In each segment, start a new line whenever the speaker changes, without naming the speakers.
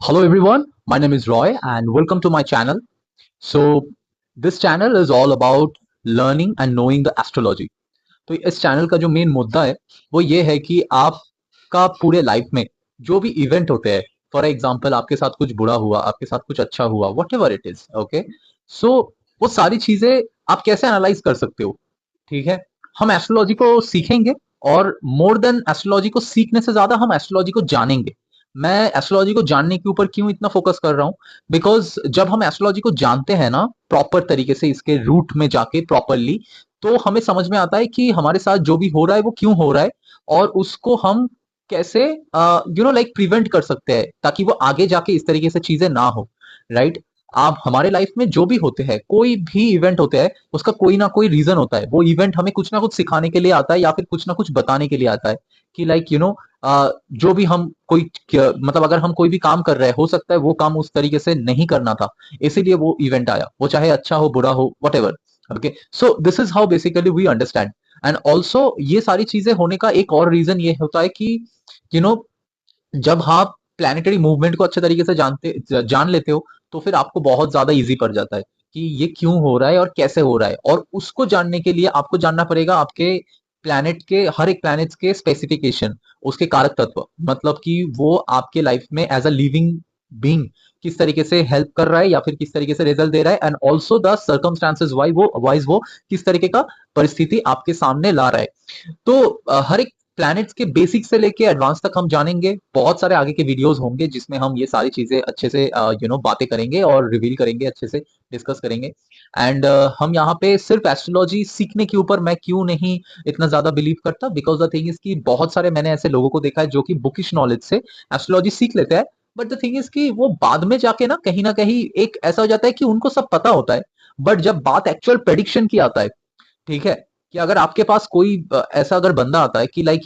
Hello everyone, my name is Roy and welcome to my channel. So this channel is all about learning and knowing the astrology. तो इस channel का जो main मुद्दा है वो ये है कि आपका पूरे लाइफ में जो भी इवेंट होते हैं, फॉर एग्जांपल आपके साथ कुछ बुरा हुआ, आपके साथ कुछ अच्छा हुआ, whatever it is, okay. So वो सारी चीजें आप कैसे एनालाइज कर सकते हो, ठीक है। हम एस्ट्रोलॉजी को सीखेंगे और मोर देन एस्ट्रोलॉजी को सीखने से ज्यादा हम एस्ट्रोलॉजी को जानेंगे। मैं एस्ट्रोलॉजी को जानने के ऊपर क्यों इतना फोकस कर रहा हूँ, बिकॉज जब हम एस्ट्रोलॉजी को जानते हैं ना प्रॉपर तरीके से, इसके रूट में जाके प्रॉपरली, तो हमें समझ में आता है कि हमारे साथ जो भी हो रहा है वो क्यों हो रहा है और उसको हम कैसे लाइक प्रिवेंट कर सकते हैं ताकि वो आगे जाके इस तरीके से चीजें ना हो, राइट। आप हमारे लाइफ में जो भी होते हैं, कोई भी इवेंट होते हैं, उसका कोई ना कोई रीजन होता है। वो इवेंट हमें कुछ ना कुछ सिखाने के लिए आता है या फिर कुछ ना कुछ बताने के लिए आता है कि लाइक जो भी हम कोई मतलब अगर हम कोई भी काम कर रहे हैं, हो सकता है वो काम उस तरीके से नहीं करना था, इसीलिए वो इवेंट आया, वो चाहे अच्छा हो बुरा हो whatever. Okay, so this is how basically we understand. And also ये सारी चीजें होने का एक और रीजन ये होता है कि यू नो जब आप प्लैनेटरी मूवमेंट को अच्छे तरीके से जान लेते हो, तो फिर आपको बहुत ज्यादा इजी पड़ जाता है कि ये क्यों हो रहा है और कैसे हो रहा है। और उसको जानने के लिए आपको जानना पड़ेगा आपके प्लैनेट के, हर एक प्लैनेट के स्पेसिफिकेशन, उसके कारक तत्व, मतलब कि वो आपके लाइफ में एज अ लिविंग बीइंग किस तरीके से हेल्प कर रहा है या फिर किस तरीके से रिजल्ट दे रहा है, and also the circumstances wise वो किस तरीके का परिस्थिति आपके सामने ला रहा है। तो हर एक प्लैनेट्स के बेसिक से लेके एडवांस तक हम जानेंगे। बहुत सारे आगे के वीडियोस होंगे जिसमें हम ये सारी चीजें अच्छे से बातें करेंगे और रिवील करेंगे, अच्छे से डिस्कस करेंगे। एंड हम यहाँ पे सिर्फ एस्ट्रोलॉजी सीखने के ऊपर मैं क्यों नहीं इतना ज्यादा बिलीव करता, बिकॉज द थिंग इज कि बहुत सारे मैंने ऐसे लोगों को देखा है जो कि बुकिश नॉलेज से एस्ट्रोलॉजी सीख लेते हैं। बट द थिंग इज कि वो बाद में जाके ना कहीं एक ऐसा हो जाता है कि उनको सब पता होता है, बट जब बात एक्चुअल प्रेडिक्शन की आता है, ठीक है, कि अगर आपके पास कोई ऐसा अगर बंदा आता है कि लाइक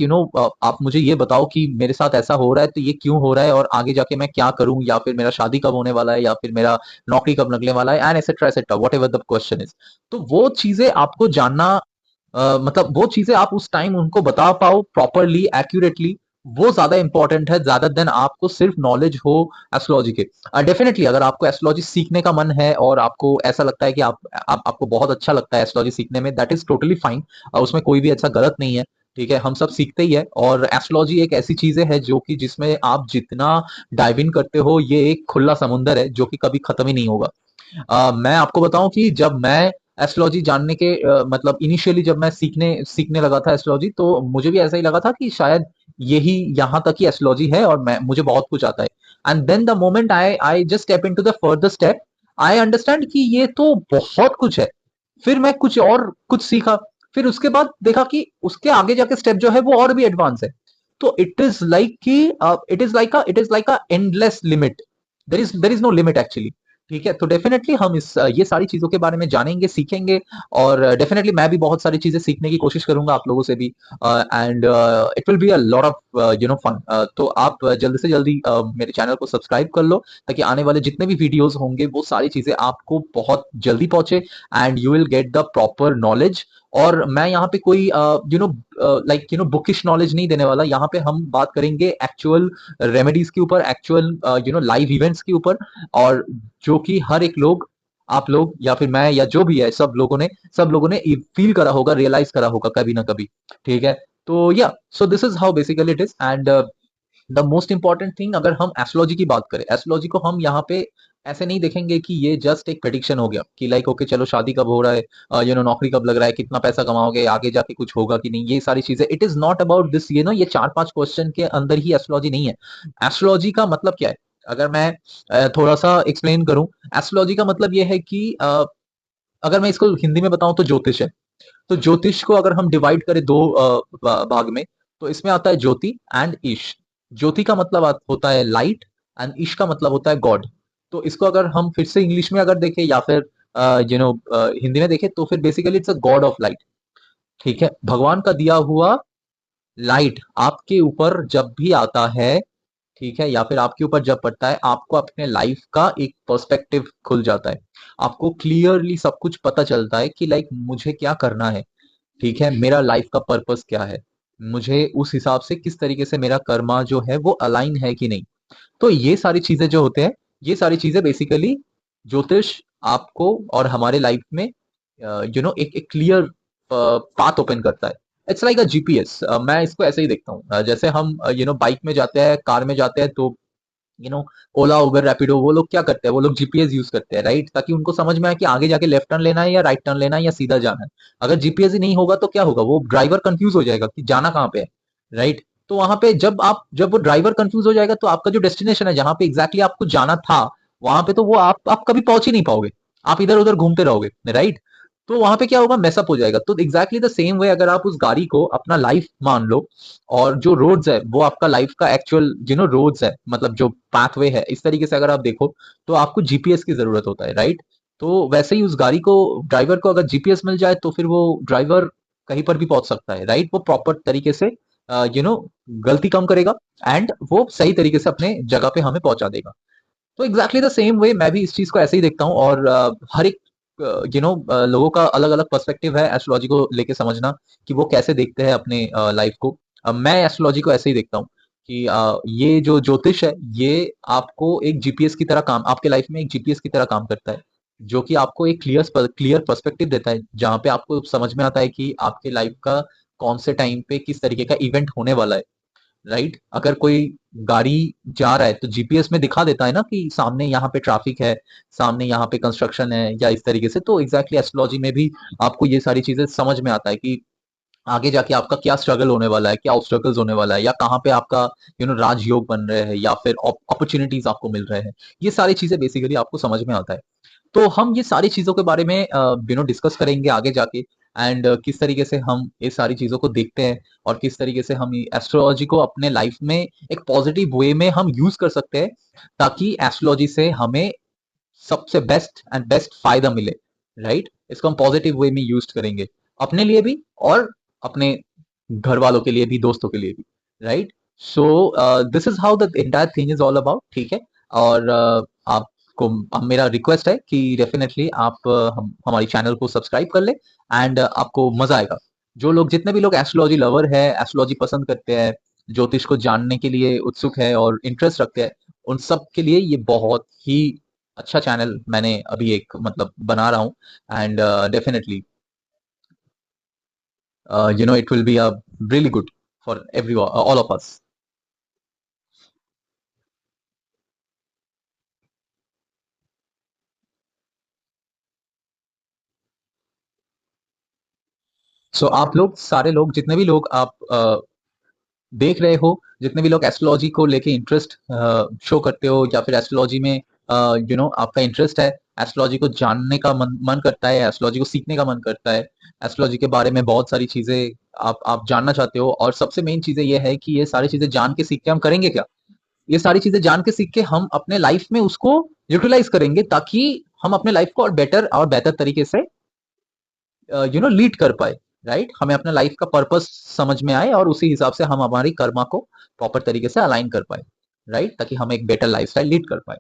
आप मुझे ये बताओ कि मेरे साथ ऐसा हो रहा है तो ये क्यों हो रहा है और आगे जाके मैं क्या करूं, या फिर मेरा शादी कब होने वाला है, या फिर मेरा नौकरी कब लगने वाला है, and etcetera what ever the question is. तो वो चीजें आपको जानना, मतलब वो चीजें आप उस टाइम उनको बता पाओ प्रॉपरली एक्यूरेटली, वो ज्यादा इंपॉर्टेंट है ज्यादा देन आपको सिर्फ नॉलेज हो एस्ट्रोलॉजी के। डेफिनेटली अगर आपको एस्ट्रोलॉजी सीखने का मन है और आपको ऐसा लगता है कि आपको बहुत अच्छा लगता है एस्ट्रोलॉजी सीखने में, दैट इज टोटली फाइन। उसमें कोई भी ऐसा गलत नहीं है, ठीक है, हम सब सीखते ही है। और एस्ट्रोलॉजी एक ऐसी चीजें है जो कि जिसमें आप जितना डाइव इन करते हो, ये एक खुला समुंदर है जो कि कभी खत्म ही नहीं होगा। मैं आपको बताऊं कि जब मैं एस्ट्रोलॉजी जानने के मतलब इनिशियली जब मैं सीखने सीखने लगा था एस्ट्रोलॉजी, तो मुझे भी ऐसा ही लगा था कि शायद यही यहाँ तक ही एस्ट्रोलॉजी है और मैं मुझे बहुत कुछ आता है। And then the moment I I just step into the further step, I understand कि ये तो बहुत कुछ है। फिर मैं कुछ और कुछ सीखा, फिर उसके बाद देखा कि उसके आगे जाके स्टेप जो है वो और भी एडवांस है। तो इट इज लाइक कि it is like a endless limit, there is no limit actually. ठीक है, तो डेफिनेटली हम इस ये सारी चीजों के बारे में जानेंगे सीखेंगे। और डेफिनेटली मैं भी बहुत सारी चीजें सीखने की कोशिश करूंगा आप लोगों से भी, and it will be a lot of fun. तो आप जल्दी से जल्दी मेरे चैनल को सब्सक्राइब कर लो ताकि आने वाले जितने भी वीडियोस होंगे वो सारी चीजें आपको बहुत जल्दी पहुंचे, and you will get the proper knowledge. और मैं यहाँ पे कोई बुकिश नॉलेज नहीं देने वाला, यहाँ पे हम बात करेंगे एक्चुअल रेमेडीज के ऊपर, एक्चुअल लाइव इवेंट्स के ऊपर, और जो कि हर एक लोग, आप लोग या फिर मैं या जो भी है, सब लोगों ने फील करा होगा, रियलाइज करा होगा कभी ना कभी। ठीक है, तो या सो this is how basically it is. And the most important thing, अगर हम एस्ट्रोलॉजी की बात करें, एस्ट्रोलॉजी को हम यहाँ पे ऐसे नहीं देखेंगे कि ये जस्ट एक प्रेडिक्शन हो गया कि लाइक ओके चलो शादी कब हो रहा है, नौकरी कब लग रहा है, कितना पैसा कमाओगे, आगे जाके कुछ होगा कि नहीं, ये सारी चीजें। It is not about this, ये 4-5 क्वेश्चन के अंदर ही एस्ट्रोलॉजी नहीं है। एस्ट्रोलॉजी का मतलब क्या है, अगर मैं थोड़ा सा एक्सप्लेन करूं, एस्ट्रोलॉजी का मतलब ये है कि अगर मैं इसको हिंदी में बताऊं तो ज्योतिष है। तो ज्योतिष को अगर हम डिवाइड करें दो भाग में, तो इसमें आता है ज्योति एंड ईश। ज्योति का मतलब होता है लाइट, एंड ईश का मतलब होता है गॉड। तो इसको अगर हम फिर से इंग्लिश में अगर देखें या फिर हिंदी में देखें, तो फिर basically it's a God of light. ठीक है, भगवान का दिया हुआ लाइट आपके ऊपर जब भी आता है, ठीक है, या फिर आपके ऊपर जब पड़ता है, आपको अपने लाइफ का एक पर्सपेक्टिव खुल जाता है। आपको क्लियरली सब कुछ पता चलता है कि लाइक मुझे क्या करना है, ठीक है, मेरा लाइफ का पर्पस क्या है, मुझे उस हिसाब से किस तरीके से मेरा कर्मा जो है वो अलाइन है कि नहीं। तो ये सारी चीजें जो होते हैं, ये सारी चीजें बेसिकली ज्योतिष आपको और हमारे लाइफ में एक क्लियर पाथ ओपन करता है। It's like a GPS. मैं इसको ऐसे ही देखता हूँ। जैसे हम बाइक में जाते हैं, कार में जाते हैं, तो ओला, उबर, रैपिडो, वो लोग क्या करते हैं, वो लोग जीपीएस यूज करते हैं, राइट, ताकि उनको समझ में आए कि आगे जाके लेफ्ट टर्न लेना है या राइट टर्न लेना है या सीधा जाना है। अगर जीपीएस ही नहीं होगा तो क्या होगा, वो ड्राइवर कंफ्यूज हो जाएगा कि जाना कहाँ पे है, राइट। तो वहां पे जब वो ड्राइवर कंफ्यूज हो जाएगा, तो आपका जो डेस्टिनेशन है, जहां पे एग्जैक्टली आपको जाना था, वहां पे तो वो आप कभी पहुंच ही नहीं पाओगे। आप इधर उधर घूमते रहोगे, राइट। तो वहां पे क्या होगा, मेसअप हो जाएगा। तो एग्जैक्टली द सेम वे, अगर आप उस गाड़ी को अपना लाइफ मान लो, और जो रोड्स है वो आपका लाइफ का एक्चुअल रोड्स है, मतलब जो पाथवे है, इस तरीके से अगर आप देखो, तो आपको जीपीएस की जरूरत होता है, राइट। तो वैसे ही उस गाड़ी को, ड्राइवर को अगर जीपीएस मिल जाए, तो फिर वो ड्राइवर कहीं पर भी पहुंच सकता है, राइट। वो प्रॉपर तरीके से गलती कम करेगा, एंड वो सही तरीके से अपने जगह पे हमें पहुंचा देगा। तो एग्जैक्टली द सेम वे मैं भी इस चीज को ऐसे ही देखता हूँ। और हर एक लोगों का अलग अलग पर्सपेक्टिव है एस्ट्रोलॉजी को लेके समझना, कि वो कैसे देखते हैं अपने लाइफ को। मैं एस्ट्रोलॉजी को ऐसे ही देखता हूँ कि ये जो ज्योतिष है, ये आपको एक जीपीएस की तरह काम, आपके लाइफ में एक जीपीएस की तरह काम करता है, जो कि आपको एक क्लियर पर्सपेक्टिव देता है, जहाँ पे आपको समझ में आता है कि आपके लाइफ का कौन से टाइम पे किस तरीके का इवेंट होने वाला है, राइट। अगर कोई गाड़ी जा रहा है, तो जीपीएस में दिखा देता है ना कि सामने यहाँ पे ट्रैफिक है, सामने यहाँ पे कंस्ट्रक्शन है, या इस तरीके से। तो एग्जैक्टली एस्ट्रोलॉजी में भी आपको ये सारी चीजें समझ में आता है कि आगे जाके आपका क्या स्ट्रगल होने वाला है, क्या ऑब्स्टेकल्स होने वाला है, या कहाँ पे आपका राजयोग बन रहे हैं, या फिर अपॉर्चुनिटीज आपको मिल रहे हैं। ये सारी चीजें बेसिकली आपको समझ में आता है। तो हम ये सारी चीजों के बारे में डिस्कस करेंगे आगे जाके। एंड किस तरीके से हम ये सारी चीजों को देखते हैं, और किस तरीके से हम एस्ट्रोलॉजी को अपने लाइफ में एक पॉजिटिव वे में हम यूज कर सकते हैं, ताकि एस्ट्रोलॉजी से हमें सबसे बेस्ट एंड बेस्ट फायदा मिले, राइट। इसको हम पॉजिटिव वे में यूज करेंगे, अपने लिए भी, और अपने घर वालों के लिए भी, दोस्तों के लिए भी, right. So this is how the entire thing is all about, ठीक है। और आपको, अब मेरा रिक्वेस्ट है कि डेफिनेटली आप हमारी चैनल को सब्सक्राइब कर ले, एंड आपको मजा आएगा। जो लोग, जितने भी लोग एस्ट्रोलॉजी लवर है, एस्ट्रोलॉजी पसंद करते हैं, ज्योतिष को जानने के लिए उत्सुक है और इंटरेस्ट रखते हैं, उन सब के लिए ये बहुत ही अच्छा चैनल मैंने अभी एक मतलब बना रहा हूँ। And definitely it will be a really good for everyone, all of us. सो आप लोग, सारे लोग, जितने भी लोग आप देख रहे हो, जितने भी लोग एस्ट्रोलॉजी को लेके इंटरेस्ट शो करते हो, या फिर एस्ट्रोलॉजी में आपका इंटरेस्ट है, एस्ट्रोलॉजी को जानने का मन करता है, एस्ट्रोलॉजी को सीखने का मन करता है, एस्ट्रोलॉजी के बारे में बहुत सारी चीजें आप जानना चाहते हो, और सबसे मेन चीजें ये है कि ये सारी चीजें जान के सीख के हम करेंगे क्या। ये सारी चीजें जान के सीख के हम अपने लाइफ में उसको यूटिलाइज करेंगे, ताकि हम अपने लाइफ को और बेटर और बेहतर तरीके से लीड कर पाए, राइट। हमें अपना लाइफ का पर्पस समझ में आए, और उसी हिसाब से हम हमारी कर्मा को प्रॉपर तरीके से अलाइन कर पाए, राइट, ताकि हम एक बेटर लाइफस्टाइल लीड कर पाए।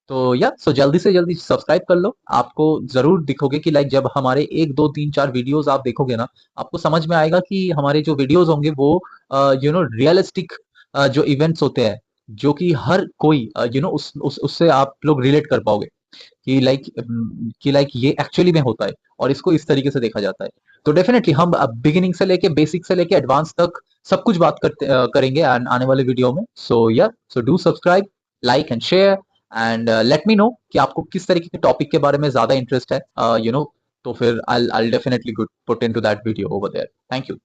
तो या सो जल्दी से जल्दी सब्सक्राइब कर लो। आपको जरूर दिखोगे कि लाइक, जब हमारे एक दो तीन चार वीडियोस आप देखोगे ना, आपको समझ में आएगा कि हमारे जो वीडियोस होंगे वो रियलिस्टिक जो इवेंट्स होते हैं, जो कि हर कोई उससे आप लोग रिलेट कर पाओगे, कि लाइक ये एक्चुअली में होता है, और इसको इस तरीके से देखा जाता है। तो डेफिनेटली हम बिगिनिंग से लेके, बेसिक से लेके एडवांस तक सब कुछ बात करेंगे आने वाले वीडियो में। So do subscribe, like and share, and let me know कि आपको किस तरीके के टॉपिक के बारे में ज्यादा इंटरेस्ट है, तो फिर I definitely put into that video over there. Thank you.